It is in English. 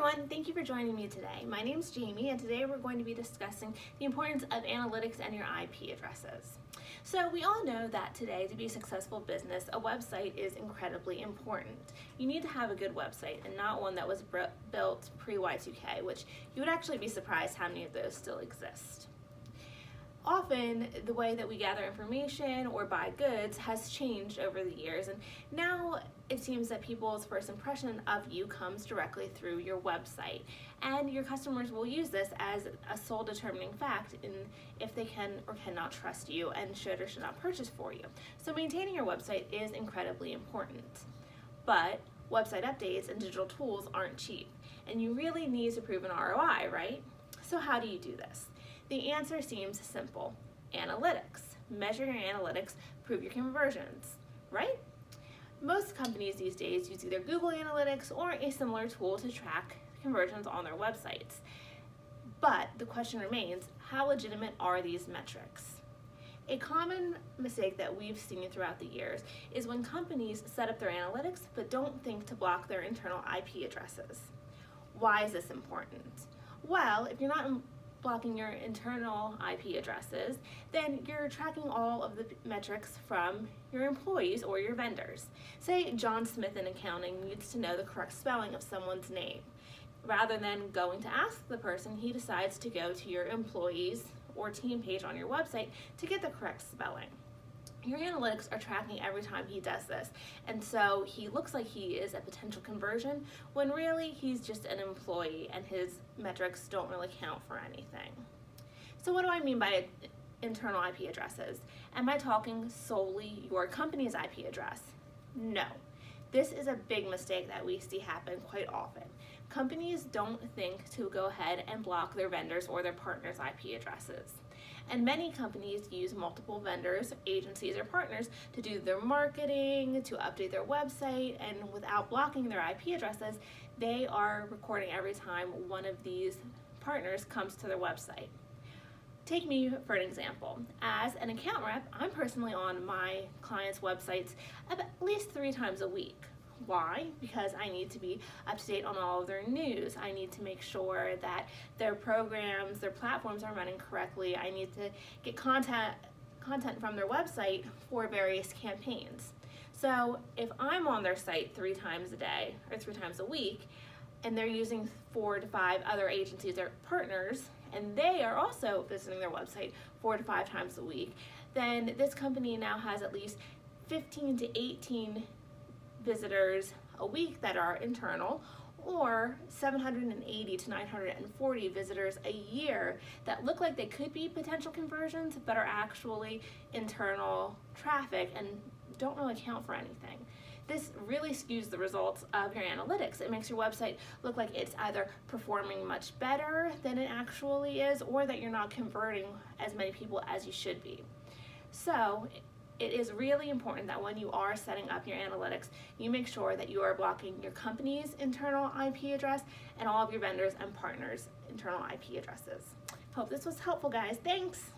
everyone, thank you for joining me today. My name is Jamie and today we're going to be discussing the importance of analytics and your IP addresses. So we all know that today, to be a successful business, a website is incredibly important. You need to have a good website and not one that was built pre-Y2K, which you would actually be surprised how many of those still exist. Often, the way that we gather information or buy goods has changed over the years, and now it seems that people's first impression of you comes directly through your website, and your customers will use this as a sole determining fact in if they can or cannot trust you and should or should not purchase for you. So maintaining your website is incredibly important. But website updates and digital tools aren't cheap, and you really need to prove an ROI, right? So how do you do this? The answer seems simple. Analytics. Measure your analytics, prove your conversions, right? Most companies these days use either Google Analytics or a similar tool to track conversions on their websites. But the question remains, how legitimate are these metrics? A common mistake that we've seen throughout the years is when companies set up their analytics but don't think to block their internal IP addresses. Why is this important? Well, if you're not blocking your internal IP addresses, then you're tracking all of the metrics from your employees or your vendors. Say John Smith in accounting needs to know the correct spelling of someone's name. Rather than going to ask the person, he decides to go to your employees or team page on your website to get the correct spelling. Your analytics are tracking every time he does this, and so he looks like he is a potential conversion when really he's just an employee and his metrics don't really count for anything. So what do I mean by internal IP addresses? Am I talking solely your company's IP address? No. This is a big mistake that we see happen quite often. Companies don't think to go ahead and block their vendors or their partners' IP addresses. And many companies use multiple vendors, agencies, or partners to do their marketing, to update their website, and without blocking their IP addresses, they are recording every time one of these partners comes to their website. Take me for an example. As an account rep, I'm personally on my clients' websites at least 3 times a week. Why? Because I need to be up to date on all of their news. I need to make sure that their programs, their platforms are running correctly. I need to get content from their website for various campaigns. So if I'm on their site 3 times a day or 3 times a week, and they're using 4 to 5 other agencies or partners, and they are also visiting their website 4 to 5 times a week, then this company now has at least 15 to 18 visitors a week that are internal, or 780 to 940 visitors a year that look like they could be potential conversions but are actually internal traffic and don't really count for anything. This really skews the results of your analytics. It makes your website look like it's either performing much better than it actually is, or that you're not converting as many people as you should be. So it is really important that when you are setting up your analytics, you make sure that you are blocking your company's internal IP address and all of your vendors and partners' internal IP addresses. Hope this was helpful, guys. Thanks.